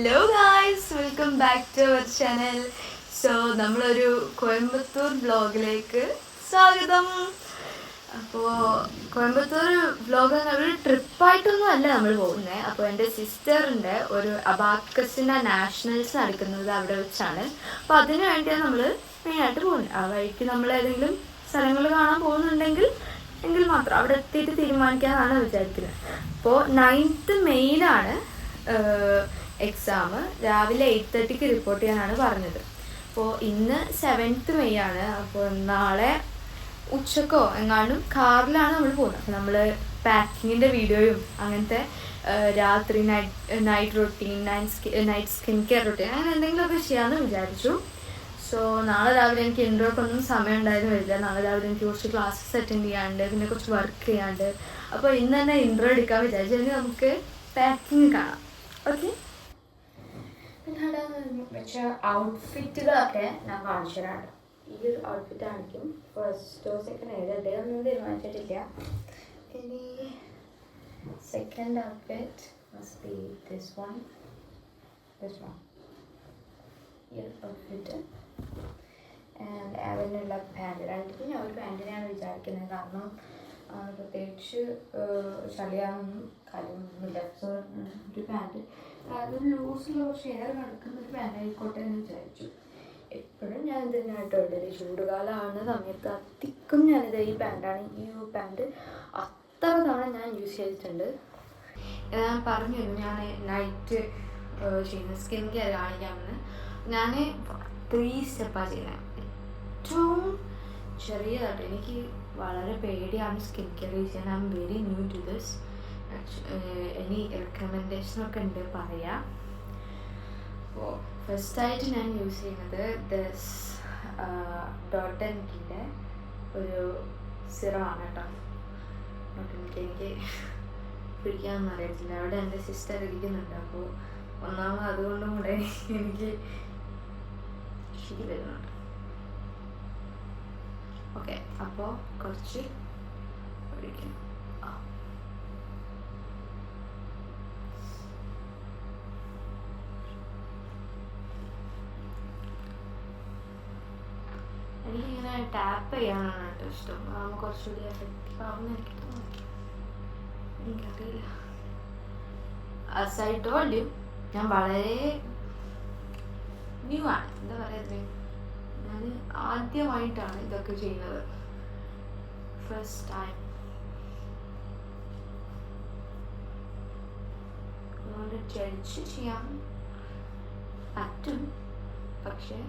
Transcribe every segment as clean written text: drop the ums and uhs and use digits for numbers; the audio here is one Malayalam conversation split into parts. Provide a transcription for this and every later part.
Hello guys, welcome back to our channel. So നമ്മളൊരു കോയമ്പത്തൂർ വ്ളോഗിലേക്ക് സ്വാഗതം. അപ്പോൾ കോയമ്പത്തൂർ വ്ളോഗ് ഒരു ട്രിപ്പായിട്ടൊന്നും അല്ല നമ്മൾ പോകുന്നത്. അപ്പോൾ എൻ്റെ സിസ്റ്ററിൻ്റെ ഒരു അബാക്കസിൻ്റെ നാഷണൽസ് നടക്കുന്നത് അവിടെ വെച്ചാണ്. അപ്പോൾ അതിന് വേണ്ടിയാണ് നമ്മൾ മെയിനായിട്ട് പോകുന്നത്. ആ വഴിക്ക് നമ്മൾ ഏതെങ്കിലും സ്ഥലങ്ങൾ കാണാൻ പോകുന്നുണ്ടെങ്കിൽ മാത്രം അവിടെ എത്തിയിട്ട് തീരുമാനിക്കാനാണ് വിചാരിക്കുന്നത്. അപ്പോൾ 9th മെയ്യിലാണ് എക്സാം. രാവിലെ 8:30 റിപ്പോർട്ട് ചെയ്യാനാണ് പറഞ്ഞത്. അപ്പോൾ ഇന്ന് 7th മെയ് ആണ്. അപ്പോൾ നാളെ ഉച്ചക്കോ എങ്ങാണ്ടും കാറിലാണ് നമ്മൾ പോകുന്നത്. അപ്പോൾ നമ്മൾ പാക്കിങ്ങിൻ്റെ വീഡിയോയും അങ്ങനത്തെ രാത്രി night routine, night skin care routine അങ്ങനെ എന്തെങ്കിലുമൊക്കെ ചെയ്യാമെന്ന് വിചാരിച്ചു. സോ നാളെ രാവിലെ എനിക്ക് ഇൻട്രോക്കൊന്നും സമയം ഉണ്ടായിരുന്നു വരില്ല. നാളെ രാവിലെ എനിക്ക് കുറച്ച് ക്ലാസ്സസ് അറ്റൻഡ് ചെയ്യാണ്ട്, പിന്നെ കുറച്ച് വർക്ക് ചെയ്യാണ്ട്. അപ്പോൾ ഇന്ന് തന്നെ ഇൻട്രോ എടുക്കാൻ വിചാരിച്ചു. നമുക്ക് പാക്കിങ് കാണാം. ഓക്കെ, വെച്ച ഔട്ട്ഫിറ്റുകളൊക്കെ ഞാൻ കാണിച്ചു തരാം. ഈ ഒരു ഔട്ട്ഫിറ്റ് ആയിരിക്കും ഫസ്റ്റോ സെക്കൻഡ് ഏതൊന്നും തീരുമാനിച്ചിട്ടില്ല. ഇനി second outfit must be this one. ഈ ഒരു ഔട്ട്ഫിറ്റ് ആൻഡ് അതിനുള്ള പാൻറ്. രണ്ടിനും ഞാൻ ഒരു പാൻറ്റിനെയാണ് വിചാരിക്കുന്നത്. കാരണം പ്രത്യേകിച്ച് ചളിയാനൊന്നും കാര്യമൊന്നുമില്ല. സോ ഒരു പാൻറ് അതൊരു ലൂസിലോ ഷെയർ കിടക്കുന്ന ഒരു പാൻറ് ആയിക്കോട്ടെ എന്ന് വിചാരിച്ചു. എപ്പോഴും ഞാൻ ഇതിനായിട്ട് ഇടല്. ചൂടുകാലമാണ് സമയത്ത് അധികം ഞാനിത് ഈ പാൻറ്റാണ്. ഈ പാൻറ് അത്ര തവണ ഞാൻ യൂസ് ചെയ്തിട്ടുണ്ട്. ഞാൻ പറഞ്ഞു ഞാൻ നൈറ്റ് ചെയ്യുന്ന സ്കിൻ കെയർ കാണിക്കാമെന്ന്. ഞാൻ 3 സ്റ്റെപ്പാണ് ചെയ്യുന്നത്. ഏറ്റവും ചെറിയതായിട്ട് എനിക്ക് വളരെ പേടിയാണ് സ്കിൻ കെയർ യൂസ് ചെയ്യാൻ. I am very new to this. Any റെക്കമെൻഡേഷനൊക്കെ ഉണ്ട് പറയാം. അപ്പോൾ ഫസ്റ്റായിട്ട് ഞാൻ യൂസ് ചെയ്യുന്നത് ദിസ് ഡോട്ടൻകിൻ്റെ ഒരു സിറമാണ് കേട്ടോ. എനിക്ക് പിടിക്കാനൊന്നും അറിയത്തില്ല. അവിടെ എൻ്റെ സിസ്റ്റർ ഇരിക്കുന്നുണ്ട്. അപ്പോൾ ഒന്നാമത് അതുകൊണ്ടും കൂടെ എനിക്ക് ശരി വരുന്നുണ്ട്. ഓക്കെ, അപ്പോൾ കുറച്ച് ഒഴിക്കണം. എനിക്കിങ്ങനെ ടാപ്പ് ചെയ്യാനാണ് കേട്ടോ ഇഷ്ടം. അതാകുമ്പോൾ കുറച്ചുകൂടി എഫക്റ്റീവ് ആവുമെന്ന് എനിക്ക് തോന്നുന്നു. എനിക്കറിയില്ല. I told you, ഞാൻ വളരെ ന്യൂ ആണ്. എന്താ പറയുന്നത്, ഞാൻ ആദ്യമായിട്ടാണ് ഇതൊക്കെ ചെയ്യുന്നത്. First time. അതുകൊണ്ട് ജഡ്ജ് ചെയ്യാൻ പറ്റും. പക്ഷേ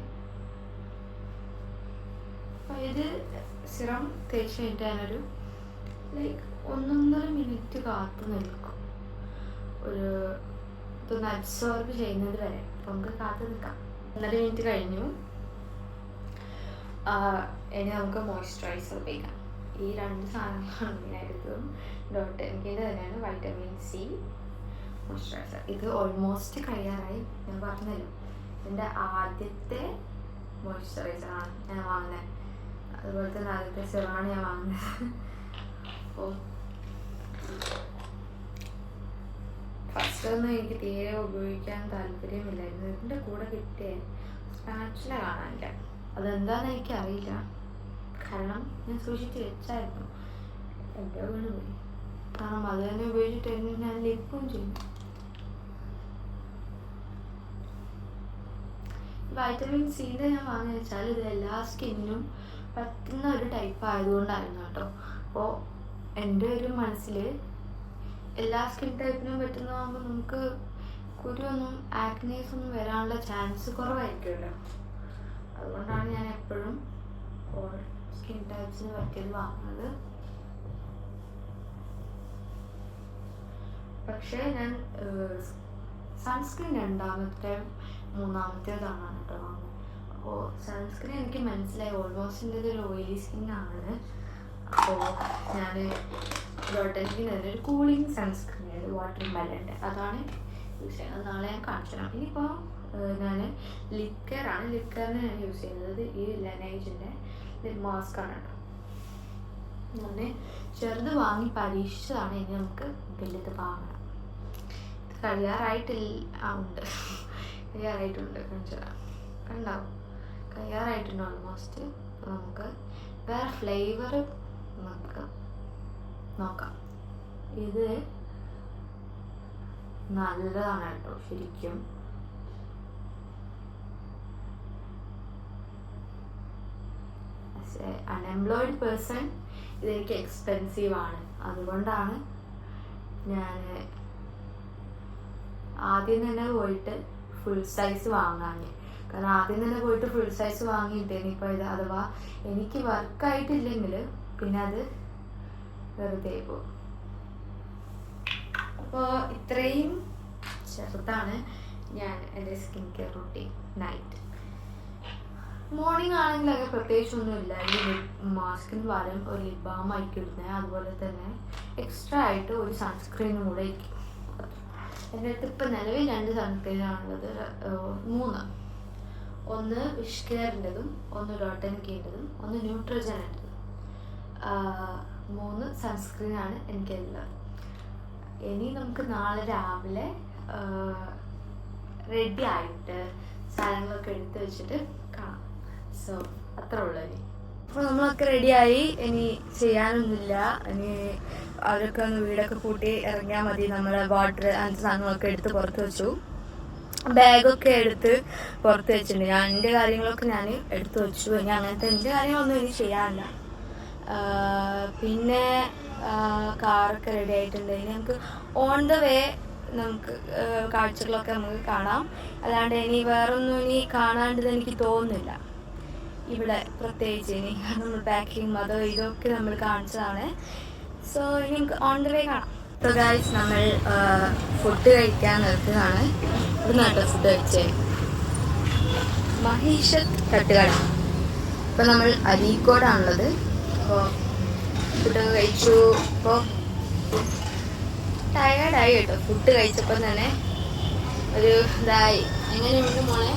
ഇത് സിറം തേച്ച് കഴിഞ്ഞിട്ട് ഞാനൊരു 1.5 മിനിറ്റ് കാത്തു നിൽക്കും. ഇതൊന്ന് അബ്സോർബ് ചെയ്യുന്നത് വരെ നമുക്ക് കാത്തു നിൽക്കാം. 1.5 മിനിറ്റ് കഴിഞ്ഞു. ഇനി നമുക്ക് മോയ്സ്ചറൈസർ ഉപയോഗിക്കാം. ഈ 2 സാധനങ്ങളാണ് മെയിനായിട്ടും. ഡോട്ടൻകിൻ്റെ തന്നെയാണ് വൈറ്റമിൻ സി മോയ്സ്ചറൈസർ. ഇത് ഓൾമോസ്റ്റ് കഴിയാറായി. ഞാൻ പറഞ്ഞല്ലോ, എൻ്റെ ആദ്യത്തെ മോയ്സ്ചറൈസറാണ് ഞാൻ വാങ്ങുന്നത്. അതുപോലെ തന്നെ ആദ്യത്തെ സിറമാണ് ഞാൻ വാങ്ങുന്നത്. അപ്പോൾ ഫസ്റ്റൊന്നും എനിക്ക് തീരെ ഉപയോഗിക്കാൻ താല്പര്യമില്ലായിരുന്നു. ഇതിൻ്റെ കൂടെ കിട്ടിയ സ്പാച്ചുല കാണാനില്ല. അതെന്താണെന്ന് എനിക്കറിയില്ല. കാരണം ഞാൻ സൂക്ഷിച്ച് വെച്ചായിരുന്നു. എൻ്റെ വീണ് പോയി. കാരണം അത് തന്നെ ഉപയോഗിച്ചിട്ട് ഞാൻ ലിപ്പും ചെയ്യും. വൈറ്റമിൻ സിൻ്റെ ഞാൻ വാങ്ങി വെച്ചാൽ ഇത് എല്ലാ സ്കിന്നിനും പറ്റുന്ന ഒരു ടൈപ്പ് ആയതുകൊണ്ടായിരുന്നു കേട്ടോ. അപ്പോൾ എൻ്റെ ഒരു മനസ്സിൽ എല്ലാ സ്കിൻ ടൈപ്പിനും പറ്റുന്നതാകുമ്പോൾ നമുക്ക് കുരുവൊന്നും ആക്നീസ് ഒന്നും വരാനുള്ള ചാൻസ് കുറവായിരിക്കുമല്ലോ. അതുകൊണ്ടാണ് ഞാൻ എപ്പോഴും ഓൾ സ്കിൻ ടൈപ്സിന് പറ്റിയത് വാങ്ങുന്നത്. പക്ഷേ ഞാൻ സൺസ്ക്രീൻ 3-ാമത്തേതാണ് കേട്ടോ വാങ്ങുന്നത്. അപ്പോൾ സൺസ്ക്രീൻ എനിക്ക് മനസ്സിലായി ഓൾമോസ്റ്റ് എൻ്റെ ഒരു ഓയിലി സ്കിന്നാണ്. അപ്പോൾ ഞാൻ ഡോട്ടൻകിൻ്റെ ഒരു കൂളിംഗ് സൺസ്ക്രീൻ വാട്ടർ മെലൻ്റെ അതാണ് യൂസ് ചെയ്യുന്നത്. നാളെ ഞാൻ കാണിച്ചു തരാം. ഇനിയിപ്പോൾ ഞാൻ ലിക്കറാണ്. ലിക്കറിന് ഞാൻ യൂസ് ചെയ്യുന്നത് ഈ ലനേജിൻ്റെ ലിപ് മാസ്കാണ് കേട്ടോ. ഞാൻ ചെറുത് വാങ്ങി പരീക്ഷിച്ചതാണ്. ഇനി നമുക്ക് വലുത് വാങ്ങണം. കഴിയാറായിട്ടില്ല ഉണ്ട്. കയ്യാറായിട്ടുണ്ട്. കണ്ടാവും, കയ്യാറായിട്ടുണ്ട് ഓൾമോസ്റ്റ്. നമുക്ക് വേറെ ഫ്ലേവർ നമുക്ക് നോക്കാം. ഇത് നല്ലതാണ് കേട്ടോ ശരിക്കും. അൺഎംപ്ലോയിഡ് പേഴ്സൺ ഇതെനിക്ക് എക്സ്പെൻസീവ് ആണ്. അതുകൊണ്ടാണ് ഞാൻ ആദ്യം തന്നെ പോയിട്ട് ഫുൾ സൈസ് വാങ്ങാൻ. കാരണം ആദ്യം തന്നെ പോയിട്ട് ഫുൾ സൈസ് വാങ്ങിയിട്ട് ഇനിയിപ്പോൾ ഇത് അഥവാ എനിക്ക് വർക്കായിട്ടില്ലെങ്കിൽ പിന്നെ അത് വെറുതെ പോകും. അപ്പോൾ ഇത്രയും ചെറുതാണ് ഞാൻ എൻ്റെ skin care routine. Night morning ആണെങ്കിൽ അങ്ങനെ പ്രത്യേകിച്ചൊന്നുമില്ല. ഈ മാസ്കിന് പകരം ഒരു ലിപ് ബാം ആക്കി ഇടുന്നത്. അതുപോലെ തന്നെ എക്സ്ട്രാ ആയിട്ട് ഒരു സൺസ്ക്രീനും കൂടെ ഇരിക്കും. എൻ്റെ അടുത്ത് ഇപ്പം നിലവിൽ 2 സൺസ്ക്രീനാണുള്ളത്. 3. ഒന്ന് വിഷ് കെയറിൻ്റെതും, ഒന്ന് ഡോട്ടനിക്കേൻ്റെതും, ഒന്ന് ന്യൂട്രിജൻ്റെതും. 3 സൺസ്ക്രീനാണ് എനിക്കെല്ലാം. ഇനി നമുക്ക് നാളെ രാവിലെ റെഡി ആയിട്ട് സാധനങ്ങളൊക്കെ എടുത്ത് വെച്ചിട്ട് കാണാം. സോ അത്രേ ഉള്ളൂ. ഇനി അപ്പോൾ നമ്മളൊക്കെ റെഡിയായി. ഇനി ചെയ്യാനൊന്നുമില്ല. ഇനി അവരൊക്കെ ഒന്ന് വീടൊക്കെ കൂട്ടി ഇറങ്ങിയാൽ മതി. നമ്മൾ വാട്ടർ അങ്ങനത്തെ സാധനങ്ങളൊക്കെ എടുത്ത് പുറത്ത് വെച്ചു. ബാഗൊക്കെ എടുത്ത് പുറത്ത് വെച്ചിട്ടുണ്ട്. ഞാൻ എൻ്റെ കാര്യങ്ങളൊക്കെ ഞാൻ എടുത്ത് വെച്ചു. ഇനി അങ്ങനത്തെ എൻ്റെ കാര്യങ്ങളൊന്നും ഇനി ചെയ്യാനില്ല. പിന്നെ കാറൊക്കെ റെഡി ആയിട്ടുണ്ട്. ഇനി നമുക്ക് ഓൺ ദ വേ നമുക്ക് കാഴ്ചകളൊക്കെ നമുക്ക് കാണാം. അല്ലാണ്ട് ഇനി വേറൊന്നും ഇനി കാണാണ്ടത് എനിക്ക് തോന്നുന്നില്ല ഇവിടെ പ്രത്യേകിച്ച്. ഇനി നമ്മൾ പാക്കിങ് അതോ ഇതൊക്കെ നമ്മൾ കാണിച്ചതാണ്. സോ ഇനി നമുക്ക് ഓൺ ദ വേ കാണാം. സോ ഗൈസ്, നമ്മൾ ഫുഡ് കഴിക്കാൻ നിർത്തുന്നതാണ്. ഇവിടുന്ന് കേട്ടോ ഫുഡ് കഴിച്ചേ, മഹീഷത്ത് തട്ടുകട. ഇപ്പം നമ്മൾ അരീക്കോടാണുള്ളത്. അപ്പോൾ ഫുഡൊക്കെ കഴിച്ചു. ഇപ്പോൾ ടയേർഡായി കേട്ടോ. ഫുഡ് കഴിച്ചപ്പോൾ തന്നെ ഒരു ഇതായി. എങ്ങനെയുണ്ട് മോളെ?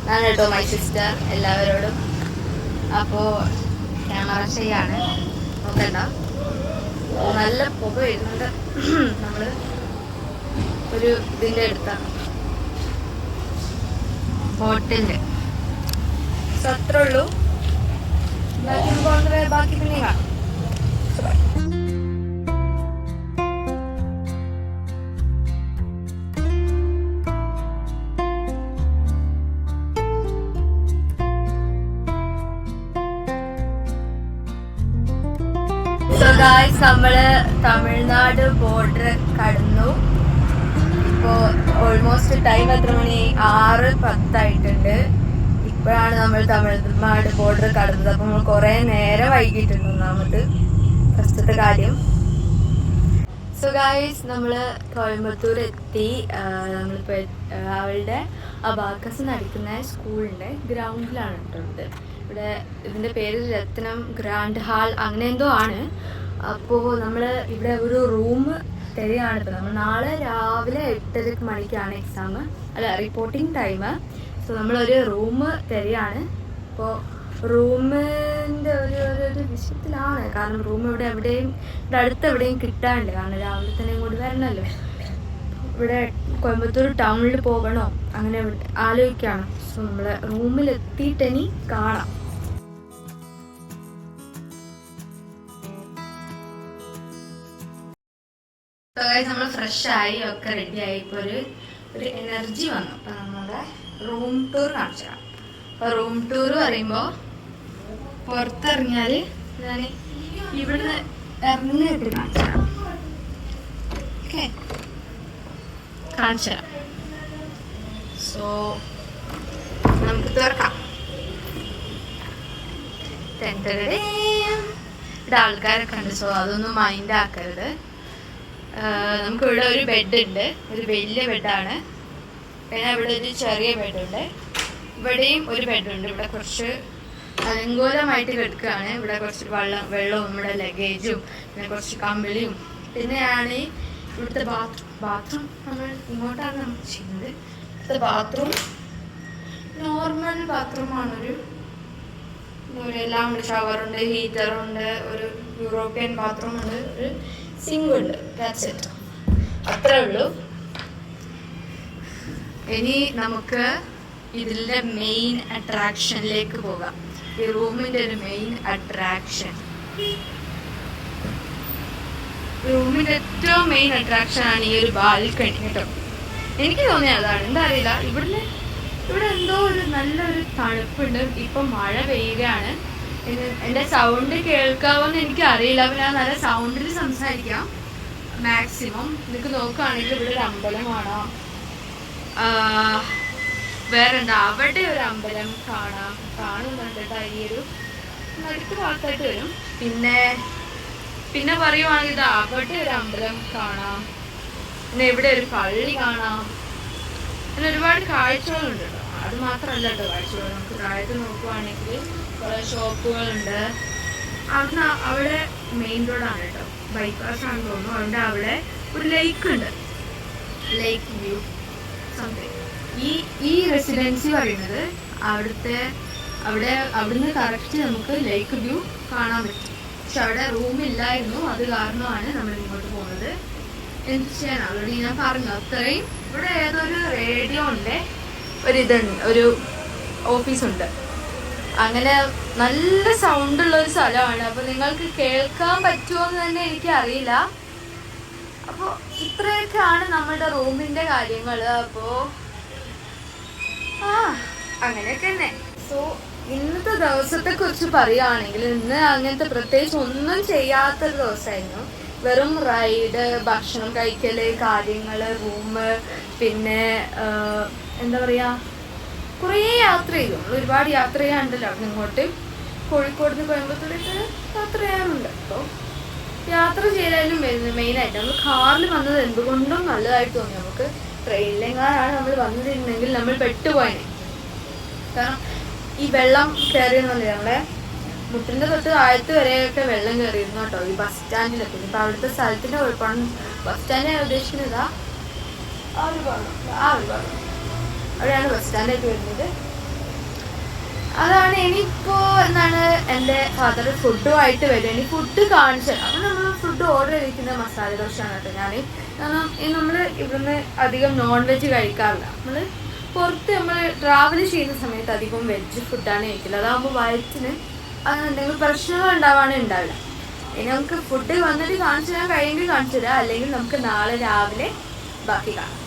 ഞാൻ കേട്ടോ മൈ സിസ്റ്റർ എല്ലാവരോടും. അപ്പോൾ ക്യാമറ ഷൈയാണ്, നോക്കണ്ട. നല്ല പുക വരുന്നുണ്ട്. നമ്മൾ ഒരു ഇതിൻ്റെ അടുത്താണ്, ഹോട്ടലിൻ്റെ. സോ അത്രേ ഉള്ളൂ. ബാക്കി പിന്നെ കാണാം. സോ ഗായ്സ്, നമ്മള് തമിഴ്നാട് ബോർഡർ കടന്നു. ഇപ്പോൾ ഓൾമോസ്റ്റ് ടൈം എത്ര മണി? 6:10 ആയിട്ടുണ്ട്. ഇപ്പോഴാണ് നമ്മൾ തമിഴ്നാട് ബോർഡർ കടന്നത്. അപ്പോൾ നമ്മൾ കുറേ നേരം വൈകിട്ടുണ്ട്. ഒന്നാമത് ഫസ്റ്റത്തെ കാര്യം. സോ ഗായ്സ്, നമ്മൾ കോയമ്പത്തൂർ എത്തി. നമ്മളിപ്പോൾ അവളുടെ അബാക്കസ് നടക്കുന്ന സ്കൂളിൻ്റെ ഗ്രൗണ്ടിലാണ് ഇട്ടുള്ളത്. ഇവിടെ ഇതിൻ്റെ പേര് രത്നം ഗ്രാൻഡ് ഹാൾ അങ്ങനെ എന്തോ ആണ്. അപ്പോൾ നമ്മൾ ഇവിടെ ഒരു റൂം തരികയാണ്. ഇപ്പോൾ നമ്മൾ നാളെ രാവിലെ 8:30 മണിക്കാണ് എക്സാം, അല്ല റിപ്പോർട്ടിംഗ് ടൈം. സോ നമ്മളൊരു റൂം തരികയാണ്. അപ്പോൾ റൂമിൻ്റെ ഒരു വിഷയത്തിലാണ്. കാരണം റൂം ഇവിടെ എവിടെയും ഇവിടെ അടുത്ത് എവിടെയും കിട്ടാണ്ട്. കാരണം രാവിലെ തന്നെ ഇങ്ങോട്ട് വരണമല്ലോ. ഇവിടെ കോയമ്പത്തൂർ ടൗണിൽ പോകണോ അങ്ങനെ ആലോചിക്കുകയാണ്. സോ നമ്മൾ റൂമിലെത്തിയിട്ട് ഇനി കാണാം. നമ്മൾ ഫ്രഷായി ഒക്കെ റെഡിയായി. ഇപ്പോൾ ഒരു എനർജി വന്നു. അപ്പം നമ്മുടെ റൂം ടൂർ കാണിച്ചു തരാം. അപ്പോൾ റൂം ടൂർ പറയുമ്പോൾ പുറത്തിറങ്ങിയാൽ ഞാൻ ഇവിടുന്ന് ഇറങ്ങിയിട്ട് കാണിച്ചു തരാം. ഓക്കെ, കാണിച്ചു തരാം. സോ നമുക്ക് തുറക്കാം. ഇവിടെ ആൾക്കാരൊക്കെ ഉണ്ട്. സോ അതൊന്നും മൈൻഡ് ആക്കരുത്. നമുക്കിവിടെ ഒരു ബെഡ് ഉണ്ട്. ഒരു വലിയ ബെഡാണ്. പിന്നെ ഇവിടെ ഒരു ചെറിയ ബെഡുണ്ട്. ഇവിടെയും ഒരു ബെഡുണ്ട്. ഇവിടെ കുറച്ച് അലങ്കോലമായിട്ട് കിടക്കുകയാണ്. ഇവിടെ കുറച്ച് വെള്ളവും ഇവിടെ ലഗേജും പിന്നെ കുറച്ച് കമ്പിളിയും. പിന്നെയാണ് ഇവിടുത്തെ ബാത്റൂം നമ്മൾ ഇങ്ങോട്ടാണ് നമ്മൾ ചെയ്യുന്നത്. ഇവിടുത്തെ ബാത്റൂം നോർമൽ ബാത്റൂമാണ്. എല്ലാം ഉണ്ട്. ഷവറുണ്ട്, ഹീറ്ററുണ്ട്, ഒരു യൂറോപ്യൻ ബാത്റൂം ഉണ്ട്, ഒരു സിങ്ക് ഉണ്ട്. That's it. അത്രേ ഉള്ളൂ. ഇനി നമുക്ക് ഇതിൻ്റെ മെയിൻ അട്രാക്ഷനിലേക്ക് പോകാം. ഈ റൂമിൻ്റെ ഒരു മെയിൻ അട്രാക്ഷൻ, റൂമിൻ്റെ ഏറ്റവും മെയിൻ അട്രാക്ഷൻ ആണ് ഈ ഒരു ബാൽക്കണി കേട്ടോ. എനിക്ക് തോന്നിയ അതാണ്, എന്താ അറിയില്ല, ഇവിടെ എന്തോ ഒരു നല്ലൊരു തണുപ്പുണ്ട്. ഇപ്പം മഴ പെയ്യുകയാണ്. എൻ്റെ സൗണ്ട് കേൾക്കാവോന്ന് എനിക്ക് അറിയില്ല. അപ്പം ഞാൻ നല്ല സൗണ്ടിൽ സംസാരിക്കാം മാക്സിമം. നിങ്ങൾക്ക് നോക്കുകയാണെങ്കിൽ ഇവിടെ ഒരു അമ്പലം കാണാം, വേറെന്താ അവിടെ ഒരു അമ്പലം കാണുന്നുണ്ട് കേട്ടോ. ഈ ഒരു നടുക്ക് ഭാഗത്തായിട്ട് വരും. പിന്നെ പറയുവാണെങ്കിൽ ഇത് അവിടെ ഒരു അമ്പലം കാണാം, പിന്നെ ഇവിടെ ഒരു പള്ളി കാണാം. പിന്നെ ഒരുപാട് കാഴ്ചകളുണ്ട് കേട്ടോ. അത് മാത്രമല്ല കേട്ടോ കാഴ്ചകൾ, നമുക്ക് താഴത്ത് നോക്കുവാണെങ്കിൽ കുറേ ഷോപ്പുകളുണ്ട്. അവിടെ മെയിൻ റോഡാണ് കേട്ടോ, ബൈപ്പാസ് ആണെന്ന് തോന്നുന്നു. അതുകൊണ്ട് അവിടെ ഒരു ലേക്ക് ഉണ്ട്, ലേക്ക് വ്യൂ സംതിങ്. ഈ റെസിഡൻസി പറയുന്നത് അവിടുന്ന് കറക്റ്റ് നമുക്ക് ലേക്ക് വ്യൂ കാണാൻ പറ്റും. പക്ഷെ അവിടെ റൂമില്ലായിരുന്നു, അത് കാരണമാണ് നമ്മൾ ഇങ്ങോട്ട് പോകുന്നത്. എന്ത് ചെയ്യാൻ, ഓൾറെഡി ഞാൻ പറഞ്ഞു അത്രയും. ഇവിടെ ഏതൊരു റേഡിയോൻ്റെ ഒരു ഓഫീസുണ്ട്. അങ്ങനെ നല്ല സൗണ്ടുള്ളൊരു സ്ഥലമാണ്. അപ്പോൾ നിങ്ങൾക്ക് കേൾക്കാൻ പറ്റുമോ എന്ന് തന്നെ എനിക്കറിയില്ല. അപ്പോൾ ഇത്രയൊക്കെയാണ് നമ്മളുടെ റൂമിൻ്റെ കാര്യങ്ങൾ. അപ്പോൾ അങ്ങനെയൊക്കെ തന്നെ. സോ ഇന്നത്തെ ദിവസത്തെ കുറിച്ച് പറയുകയാണെങ്കിൽ ഇന്ന് അങ്ങനത്തെ പ്രത്യേകിച്ച് ഒന്നും ചെയ്യാത്തൊരു ദിവസമായിരുന്നു. വെറും റൈഡ്, ഭക്ഷണം കഴിക്കൽ, കാര്യങ്ങൾ, റൂം, പിന്നെ എന്താ പറയുക, കുറേ യാത്ര ചെയ്തു. നമ്മൾ ഒരുപാട് യാത്ര ചെയ്യാനുണ്ടല്ലോ. അവിടെ ഇങ്ങോട്ട് കോഴിക്കോട് നിന്ന് കോയമ്പത്തൂരൊക്കെ യാത്ര ചെയ്യാറുണ്ട്. അപ്പോൾ യാത്ര ചെയ്താലും മെയിനായിട്ട് നമ്മൾ കാറിൽ വന്നത് എന്തുകൊണ്ടും നല്ലതായിട്ട് തോന്നി. നമുക്ക് ട്രെയിനിലെങ്ങാനാണ് നമ്മൾ വന്നിരുന്നെങ്കിൽ നമ്മൾ പെട്ടുപോയനെ. കാരണം ഈ വെള്ളം കയറിയെന്ന് പറഞ്ഞാൽ നമ്മളെ മുട്ടിൻ്റെ തൊട്ട് താഴത്ത് വരെയൊക്കെ വെള്ളം കയറിയിരുന്നു കേട്ടോ. ഈ ബസ് സ്റ്റാൻഡിലൊക്കെ. ഇപ്പം അവിടുത്തെ സ്ഥലത്തിൻ്റെ കുഴപ്പമാണ്. ബസ് സ്റ്റാൻഡ് ഞാൻ ഉദ്ദേശിക്കുന്നത് ആ ഒരു ഭാഗം അവിടെയാണ് ബസ് സ്റ്റാൻഡായിട്ട് വരുന്നത്. അതാണ്. ഇനിയിപ്പോൾ എന്താണ്, എൻ്റെ ഫാദർ ഫുഡുമായിട്ട് വരും. ഇനി ഫുഡ് കാണിച്ചു തരാം. അപ്പോൾ നമ്മൾ ഫുഡ് ഓർഡർ ചെയ്തിരിക്കുന്നത് മസാല ദോശയാണ് കേട്ടോ. കാരണം നമ്മൾ ഇവിടുന്ന് അധികം നോൺ വെജ് കഴിക്കാറില്ല. നമ്മൾ പുറത്ത് നമ്മൾ ട്രാവൽ ചെയ്യുന്ന സമയത്ത് അധികം വെജ് ഫുഡാണ് കഴിക്കില്ല. അതാകുമ്പോൾ വയറ്റിന് അങ്ങനെ എന്തെങ്കിലും പ്രശ്നങ്ങൾ ഉണ്ടാവില്ല. ഇനി നമുക്ക് ഫുഡ് വന്നിട്ട് കാണിച്ചു തരാൻ കഴിയുമെങ്കിൽ കാണിച്ചു തരാം, അല്ലെങ്കിൽ നമുക്ക് നാളെ രാവിലെ ബാക്കി കാണാം.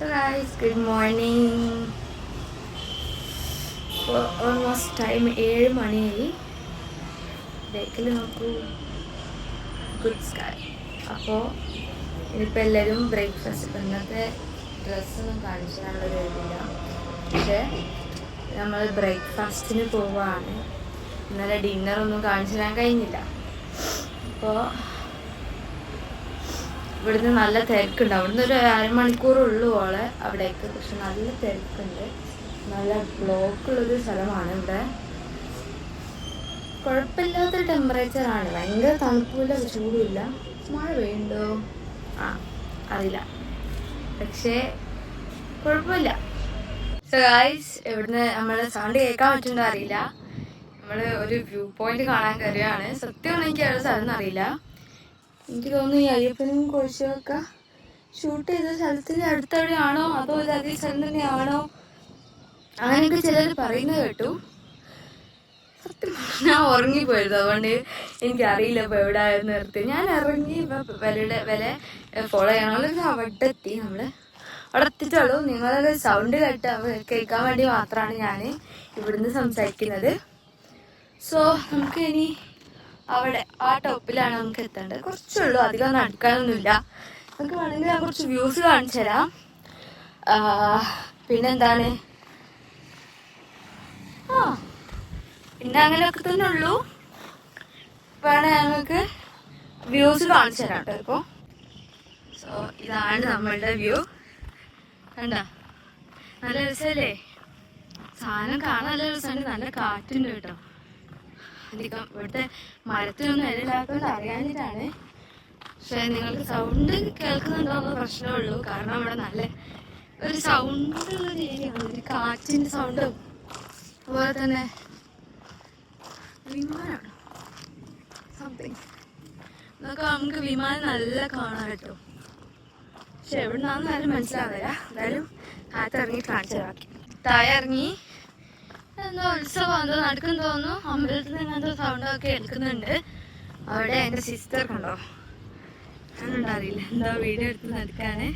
Guys, good morning. Almost time 7 മണിയായി. ബേക്കിൽ നോക്കൂ, ഗുഡ് സ്കൈ. അപ്പോൾ ഇനിയിപ്പോൾ എല്ലാവരും ബ്രേക്ക്ഫാസ്റ്റ്, ഇന്നത്തെ ഡ്രസ്സൊന്നും കാണിച്ചു തരാനുള്ളൊരു ഇതില്ല. പക്ഷേ നമ്മൾ ബ്രേക്ക്ഫാസ്റ്റിന് പോവുകയാണ്. ഇന്നലെ ഡിന്നറൊന്നും കാണിച്ചു തരാൻ കഴിഞ്ഞില്ല. അപ്പോൾ ഇവിടുന്ന് നല്ല തിരക്കുണ്ട്. അവിടുന്ന് ഒരു അരമണിക്കൂറുള്ളൂ അവിടേക്ക്. പക്ഷെ നല്ല തിരക്കുണ്ട്, നല്ല ബ്ലോക്കുള്ളൊരു സ്ഥലമാണ് ഇവിടെ. കുഴപ്പമില്ലാത്തൊരു ടെമ്പറേച്ചറാണ്, ഭയങ്കര തണുപ്പില്ല, ചൂടുമില്ല. മഴ പെയ്യുണ്ടോ അറിയില്ല, പക്ഷേ കുഴപ്പമില്ല. സോ ഗായ്സ്, ഇവിടുന്ന് നമ്മൾ സൗണ്ട് കേൾക്കാൻ പറ്റുന്നുണ്ടോ അറിയില്ല. നമ്മൾ ഒരു വ്യൂ പോയിന്റ് കാണാൻ കയറിയാണ്. സത്യമാണ്, എനിക്ക് അവിടെ സ്ഥലം അറിയില്ല. എനിക്ക് തോന്നുന്നു ഈ അയ്യപ്പനും കുരിശുമൊക്കെ ഷൂട്ട് ചെയ്ത സ്ഥലത്തിൻ്റെ അടുത്തവിടെയാണോ അതോ ഇത് അതേ സ്ഥലം തന്നെയാണോ, അങ്ങനെയൊക്കെ ചിലർ പറയുന്നത് കേട്ടു. സത്യം ഞാൻ ഉറങ്ങിപ്പോയത്, അതുകൊണ്ട് എനിക്കറിയില്ല ഇപ്പോൾ എവിടെ ആയിരുന്നു നിർത്തി. ഞാൻ ഇറങ്ങി വില ഫോളോ ചെയ്യാനുള്ള അവിടെ എത്തി. നമ്മൾ അവിടെ എത്തിയിട്ടുള്ളൂ. നിങ്ങളുടെ സൗണ്ട് കേൾക്കാൻ വേണ്ടി മാത്രമാണ് ഞാൻ ഇവിടുന്ന് സംസാരിക്കുന്നത്. സോ നമുക്ക് ഇനി അവിടെ ആ ടോപ്പിലാണ് നമുക്ക് എത്തേണ്ടത്. കുറച്ചുള്ളൂ, അധികം നടക്കാനൊന്നുമില്ല. നമുക്ക് വേണമെങ്കിൽ ഞാൻ കുറച്ച് വ്യൂസ് കാണിച്ചു തരാം. പിന്നെന്താണ്, പിന്നെ അങ്ങനെയൊക്കെ തന്നെ ഉള്ളൂ. വേണേ ഞങ്ങൾക്ക് വ്യൂസ് കാണിച്ചു തരാം കേട്ടോ ഇപ്പോൾ. സോ ഇതാണ് നമ്മളുടെ വ്യൂ. കണ്ട, നല്ല രസമല്ലേ? സാധനം കാണാൻ നല്ല രസമുണ്ട്. നല്ല കാറ്റുണ്ട് കേട്ടോ. അധികം ഇവിടുത്തെ മരത്തിനൊന്നും ഇടയില്ലാത്തതുകൊണ്ട് അറിയാനിട്ടാണ്. പക്ഷെ നിങ്ങൾക്ക് സൗണ്ട് കേൾക്കുന്നുണ്ടോ എന്ന പ്രശ്നമുള്ളൂ. കാരണം ഇവിടെ നല്ല ഒരു സൗണ്ട് ഉള്ള ഏരിയയാണ്. ഒരു കാറ്റിൻ്റെ സൗണ്ടും അതുപോലെ തന്നെ വിമാനമാണ് സംതിങ്. എന്നൊക്കെ നമുക്ക് വിമാനം നല്ല കാണാൻ കേട്ടോ. പക്ഷെ എവിടെ നിന്നാലും മനസ്സിലാവില്ല. എന്തായാലും കാത്തിറങ്ങിയിട്ട് കാണിച്ചു തരാം. താഴെ ഇറങ്ങി എന്തോ ഉത്സവം എന്തോ നടക്കും തോന്നുന്നു. അമ്പലത്തിൽ നിന്ന് എന്തോ സൗണ്ടൊക്കെ കേൾക്കുന്നുണ്ട്. അവിടെ എൻ്റെ സിസ്റ്റർ കണ്ടോ, ഞാനുണ്ടറിയില്ല എന്തോ വീഡിയോ എടുത്ത് നടക്കാന്.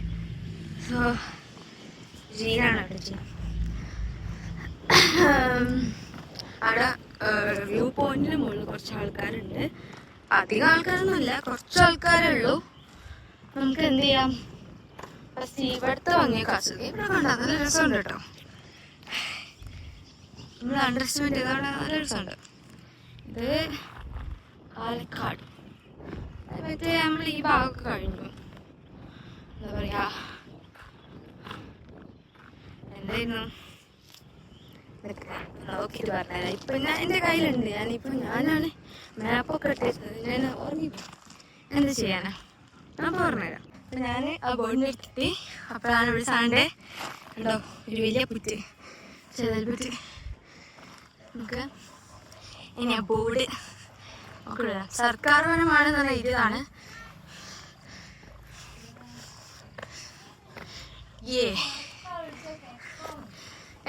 സോ ജീനാണ് അവിടെ ചെയ്യും. അവിടെ വ്യൂ പോയിന്റിന് മുകളിൽ കുറച്ച് ആൾക്കാരുണ്ട്. അധികം ആൾക്കാരൊന്നുമില്ല, കുറച്ച് ആൾക്കാരേ ഉള്ളൂ. നമുക്ക് എന്ത് ചെയ്യാം, ഫസ്റ്റ് ഇവിടുത്തെ ഭംഗിയൊക്കെ ആസ്വദിക്കാം. ഇവിടെ കണ്ട നല്ല രസമുണ്ട് കേട്ടോ. നമ്മൾ അണ്ടർ എസ്റ്റിമേറ്റ് ചെയ്തവിടെ നല്ല രസമുണ്ട്. ഇത് പാലക്കാട് മറ്റേ നമ്മൾ ഈ ഭാഗമൊക്കെ കഴിഞ്ഞു. എന്താ പറയാ, എന്തായിരുന്നു നോക്കിയിട്ട് പറഞ്ഞാൽ ഇപ്പം ഞാൻ എൻ്റെ കയ്യിലുണ്ട്. ഞാനാണ് മാപ്പൊക്കെ ഇട്ടിരുന്നത്. ഞാൻ ഉറങ്ങിപ്പോ എന്ത് ചെയ്യാനാ, ഞാൻ പറഞ്ഞുതരാം. അപ്പം ഞാൻ ആ ബോർഡിൻ്റെ എടുത്തിട്ട് അപ്പോഴാണ് ഇവിടെ സാറിൻ്റെ ഉണ്ടോ ഒരു വലിയ പുറ്റ്, ചെതൽപുറ്റ്. നമുക്ക് ഇനി ആ ബോർഡ് ഒക്കെ ഇടാം. സർക്കാർ വനമാണെന്നുള്ള ഇതാണ്.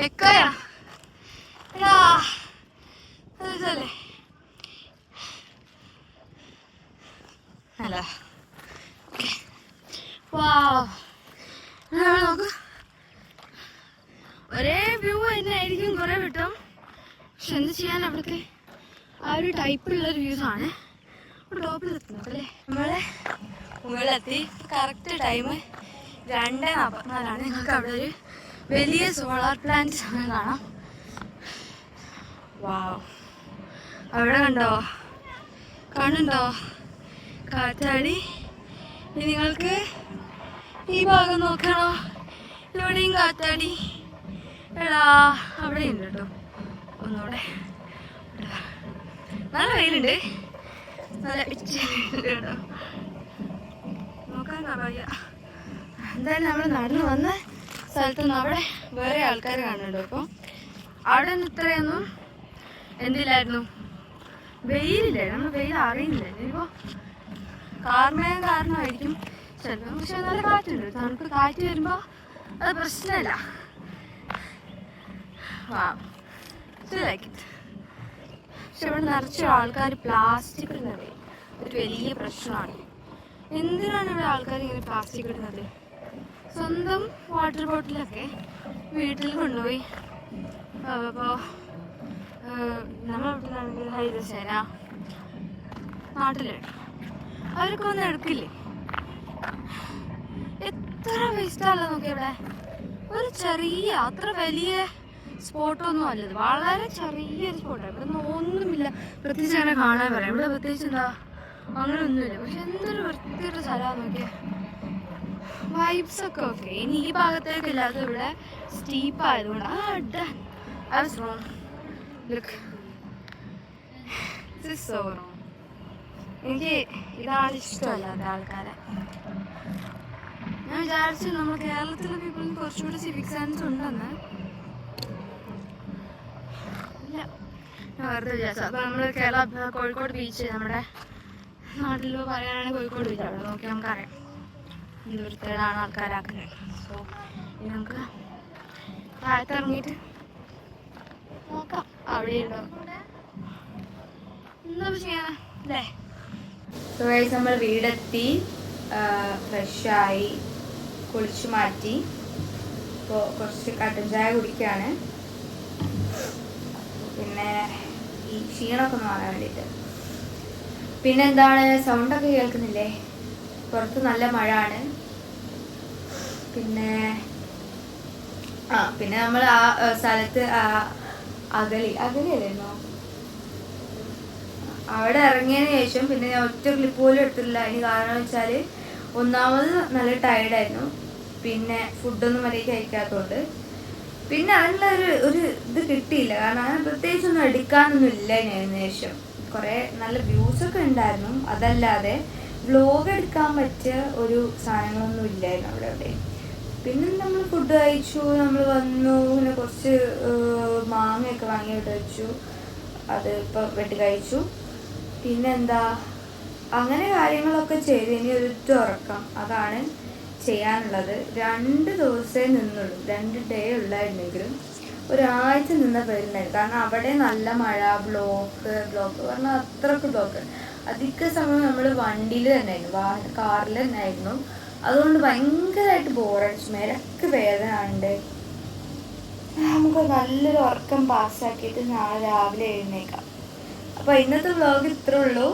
എക്കോയാ അതല്ലേ അല്ല. നോക്ക്, ഒരേ വ്യൂ തന്നെ ആയിരിക്കും കുറെ കിട്ടും. പക്ഷെ എന്ത് ചെയ്യാൻ, അവിടുത്തെ ആ ഒരു ടൈപ്പുള്ളൊരു വ്യൂസാണ് ടോപ്പിൽ എത്തുന്നത് അല്ലേ. നമ്മളെ മുകളിലെത്തി. Correct time 2:44. നിങ്ങൾക്ക് അവിടെ ഒരു വലിയ സോളാർ പ്ലാന്റ് കാണാം. വാവ്, അവിടെ കാണുന്നുണ്ടോ കാറ്റാടി. ഇനി നിങ്ങൾക്ക് ഈ ഭാഗം നോക്കണോ, ഇവിടെയും കാറ്റാടി. എടാ അവിടെ ഉണ്ട് കേട്ടോ. ഒന്നുകൂടെ നല്ല വെയിലുണ്ട്, നല്ല കേട്ടോ, നോക്കാൻ വയ്യ. എന്തായാലും നമ്മൾ നടന്നു വന്ന സ്ഥലത്തുനിന്ന് അവിടെ വേറെ ആൾക്കാർ കാണുന്നുണ്ടോ. അപ്പോൾ അവിടെ നിന്ന് ഇത്രയൊന്നും എന്തില്ലായിരുന്നു, വെയിലില്ലേ. നമ്മൾ വെയിൽ അറിയുന്നില്ല. ഇനിയിപ്പോൾ കാർമേഘം കാരണമായിരിക്കും ചിലപ്പോൾ. പക്ഷെ നല്ല കാറ്റുണ്ട്, തണുപ്പ് കാറ്റ് വരുമ്പോൾ അത് പ്രശ്നമല്ല. പക്ഷെ ഇവിടെ നിറച്ച ആൾക്കാർ പ്ലാസ്റ്റിക് ഇടുന്നത് ഒരു വലിയ പ്രശ്നമാണ്. എന്തിനാണ് ഇവിടെ ആൾക്കാർ ഇങ്ങനെ പ്ലാസ്റ്റിക് ഇടുന്നത്? സ്വന്തം വാട്ടർ ബോട്ടിലൊക്കെ വീട്ടിൽ കൊണ്ടുപോയി. അപ്പോൾ നമ്മളെവിടുന്നാണെങ്കിൽ ഹരിതസേന നാട്ടിലുണ്ട്, അവർക്ക് ഒന്നും എടുക്കില്ലേ. എത്ര വേസ്റ്റാണല്ലോ നോക്കി. ഇവിടെ ഒരു ചെറിയ, അത്ര വലിയ സ്പോട്ടൊന്നും അല്ലത്, വളരെ ചെറിയൊരു സ്പോട്ടാണ്. ഇവിടെ ഒന്നുമില്ല പ്രത്യേകിച്ച് അങ്ങനെ കാണാൻ പറയാം. ഇവിടെ പ്രത്യേകിച്ച് എന്താ അങ്ങനെ ഒന്നുമില്ല. പക്ഷെ എന്തൊരു വൃത്തിയുടെ സ്ഥലമാണ് നോക്കിയാൽ. വൈബ്സ് ഒക്കെ ഓക്കെ. ഇനി ഈ ഭാഗത്തേക്ക് ഇല്ലാതെ ഇവിടെ സ്റ്റീപ്പ് ആയതുകൊണ്ട് എനിക്ക് ഇതാണ് ഇഷ്ടമല്ലാത്ത ആൾക്കാരെ. ഞാൻ വിചാരിച്ചു നമ്മൾ കേരളത്തിലെ പീപ്പിളിന് കുറച്ചുകൂടി സിവിക് സെൻസ് ഉണ്ടെന്ന്. ഇല്ല, ഞാൻ വെറുതെ വിചാരിച്ചു. അപ്പോൾ നമ്മൾ കോഴിക്കോട് ബീച്ച്, നമ്മുടെ നാട്ടിൽ പറയാനാണെങ്കിൽ കോഴിക്കോട് ബീച്ച്, അവിടെ നോക്കി നമുക്കറിയാം എന്ത് വൃത്തികേടാണ് ആൾക്കാരാക്കുന്നത്. സോ ഇനി നമുക്ക് താഴത്തിറങ്ങിയിട്ട് നോക്കാം അവിടെ ഉണ്ടോ എന്താ ചെയ്യാനാ അല്ലേ. സോ ഗൈസ്, നമ്മൾ വീടെത്തി, ഫ്രഷായി, കുളിച്ചു മാറ്റി. ഇപ്പോൾ കുറച്ച് കട്ടൻ ചായ കുടിക്കുകയാണ്. പിന്നെ ഈ ക്ഷീണമൊക്കെ ഒന്ന് മാറാൻ വേണ്ടിയിട്ട്. പിന്നെ എന്താണ്, സൗണ്ടൊക്കെ കേൾക്കുന്നില്ലേ? പുറത്ത് നല്ല മഴ ആണ്. പിന്നെ നമ്മൾ ആ സ്ഥലത്ത് അകലെയല്ലായിരുന്നോ, അവിടെ ഇറങ്ങിയതിന് ശേഷം പിന്നെ ഞാൻ ഒറ്റ ക്ലിപ്പ് പോലും എടുത്തിട്ടില്ല. അതിന് കാരണം വെച്ചാൽ ഒന്നാമത് നല്ല ടയർഡായിരുന്നു, പിന്നെ ഫുഡൊന്നും മര്യാദയ്ക്ക് കഴിക്കാത്തതുകൊണ്ട്. പിന്നെ അതിനുള്ള ഒരു ഇത് കിട്ടിയില്ല. കാരണം അങ്ങനെ പ്രത്യേകിച്ചൊന്നും എടുക്കാനൊന്നും ഇല്ല. അതിന് ശേഷം കുറേ നല്ല വ്യൂസൊക്കെ ഉണ്ടായിരുന്നു, അതല്ലാതെ വ്ലോഗ് എടുക്കാൻ പറ്റിയ ഒരു സാധനങ്ങളൊന്നും ഇല്ലായിരുന്നു അവിടെ. പിന്നെ നമ്മൾ ഫുഡ് കഴിച്ചു, നമ്മൾ വന്നു, പിന്നെ കുറച്ച് മാങ്ങയൊക്കെ വാങ്ങിയിട്ട് വെച്ചു, അത് ഇപ്പം വെട്ടി കഴിച്ചു. പിന്നെന്താ, അങ്ങനെ കാര്യങ്ങളൊക്കെ ചെയ്ത് ഇനി ഒരിറ്റ ഉറക്കം, അതാണ് ചെയ്യാനുള്ളത്. 2 ദിവസമേ നിന്നുള്ളൂ, 2 ഡേ ഉള്ളായിരുന്നെങ്കിലും ഒരാഴ്ച നിന്ന പേരുണ്ടായിരുന്നു. കാരണം അവിടെ നല്ല മഴ, ബ്ലോക്ക് പറഞ്ഞാൽ അത്രക്ക് ബ്ലോക്ക്. അധിക സമയം നമ്മൾ വണ്ടിയിൽ തന്നെ ആയിരുന്നു, കാറിൽ തന്നെ ആയിരുന്നു. അതുകൊണ്ട് ഭയങ്കരമായിട്ട് ബോറടിച്ചു, മേലൊക്കെ വേദന ഉണ്ട്. നമുക്ക് നല്ലൊരു ഉറക്കം പാസ്സാക്കിയിട്ട് നാളെ രാവിലെ എഴുന്നേക്കാം. അപ്പോൾ ഇന്നത്തെ വ്ലോഗ് ഇത്രേ ഉള്ളൂ.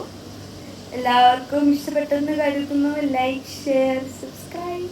എല്ലാവർക്കും ഇഷ്ടപ്പെട്ടെന്ന് കരുതുന്നു. Like, share, subscribe.